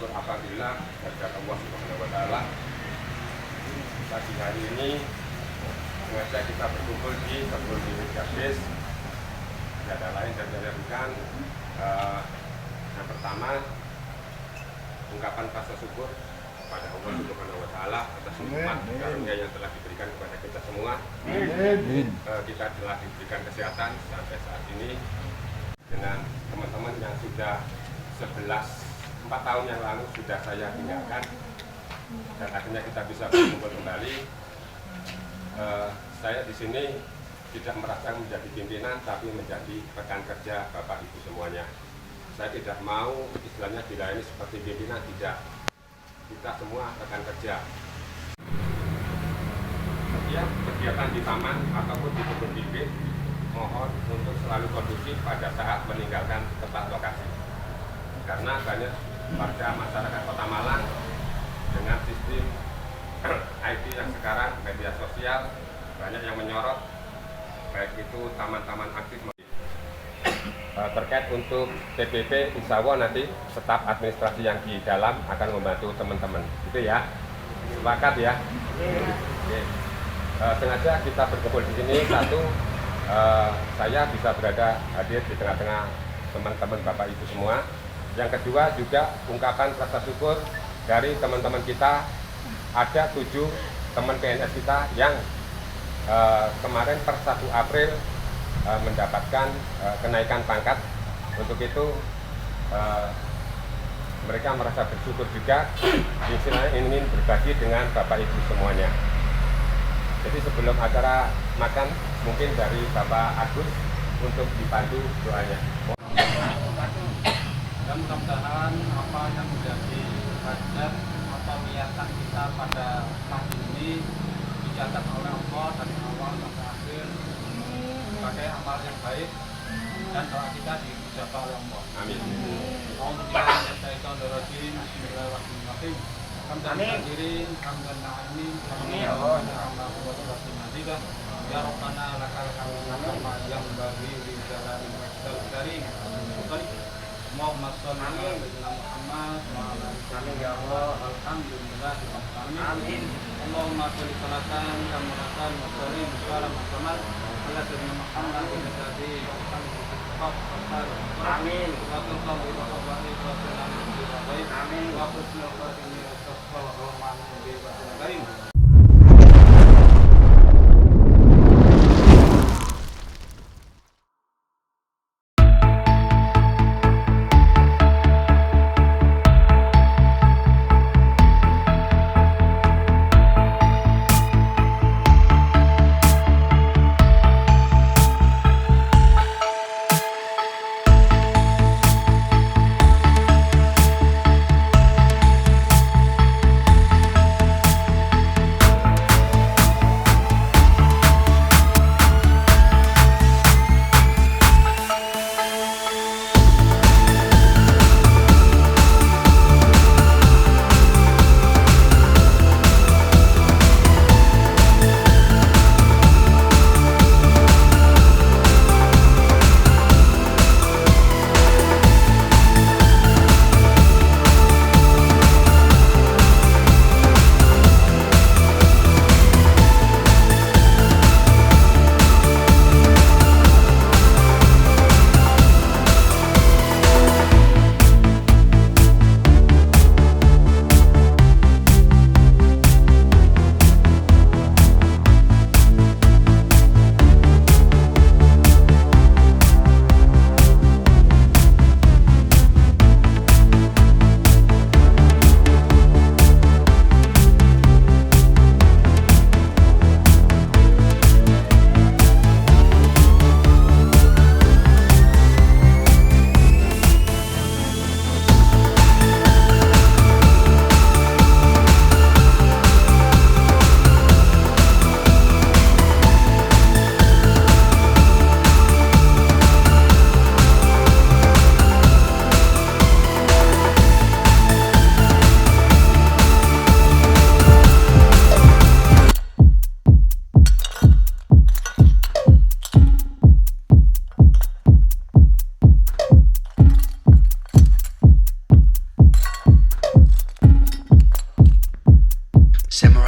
syukur apabila kepada Allah Subhanahu wa taala pagi hari ini sengaja kita berkumpul di Kebun Bibit Tanaman. Tidak ada lain dan tidak bukan yang pertama ungkapan rasa syukur kepada Allah Subhanahu wa taala atas nikmat karunia yang telah diberikan kepada kita semua. Kita telah diberikan kesehatan sampai saat ini dengan teman-teman yang sudah 4 tahun yang lalu sudah saya tinggalkan dan akhirnya kita bisa berkumpul kembali. Saya di sini tidak merasa menjadi pimpinan tapi menjadi rekan kerja Bapak Ibu semuanya. Saya tidak mau istilahnya dilayani seperti pimpinan, tidak. Kita semua rekan kerja. Ya, kegiatan di taman ataupun di kebun bibit mohon untuk selalu kondusif pada saat meninggalkan tempat lokasi. Karena banyak warga masyarakat Kota Malang dengan sistem IT yang sekarang, media sosial banyak yang menyorot, baik itu taman-taman aktif. Terkait untuk PPP, insya Allah nanti staf administrasi yang di dalam akan membantu teman-teman, gitu ya. Sepakat ya. Oke. Sengaja kita berkumpul di sini, satu saya bisa berada hadir di tengah-tengah teman-teman Bapak Ibu semua. Yang kedua juga ungkapan rasa syukur dari teman-teman kita, ada 7 teman PNS kita yang kemarin per 1 April mendapatkan kenaikan pangkat. Untuk itu mereka merasa bersyukur juga, istilahnya ingin berbagi dengan Bapak Ibu semuanya. Jadi sebelum acara makan mungkin dari Bapak Agus untuk dipandu doanya. Dan mudah-mudahan apa yang menjadi hajat atau niatan kita pada pagi ini dicatat oleh Allah dari awal sampai akhir sebagai amal yang baik dan doa kita dijabah oleh Allah. Amin. Bismillahirrahmanirrahim. Alhamdulillah, alhamdulillah, ya Rabbana lakal hamdu yang bagi di jalali masdar karim. Allahumma shalli ala sayyidina Muhammad wa ala alihi ya Allah. Alhamdulillah. Amin. Allahumma shalli salatan kamulatan wa sallim salam Muhammad ala sayyidina Muhammad wa nabi Amin. Amin. Wa husnul khatimah wa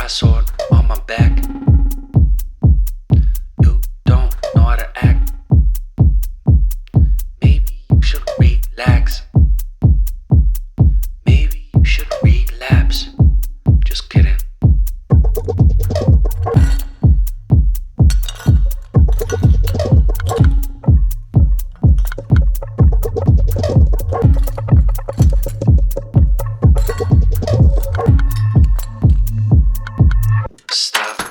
a sword on my back. You don't know how to act. Maybe you should relax. Maybe you should relapse. Just kidding. Stop.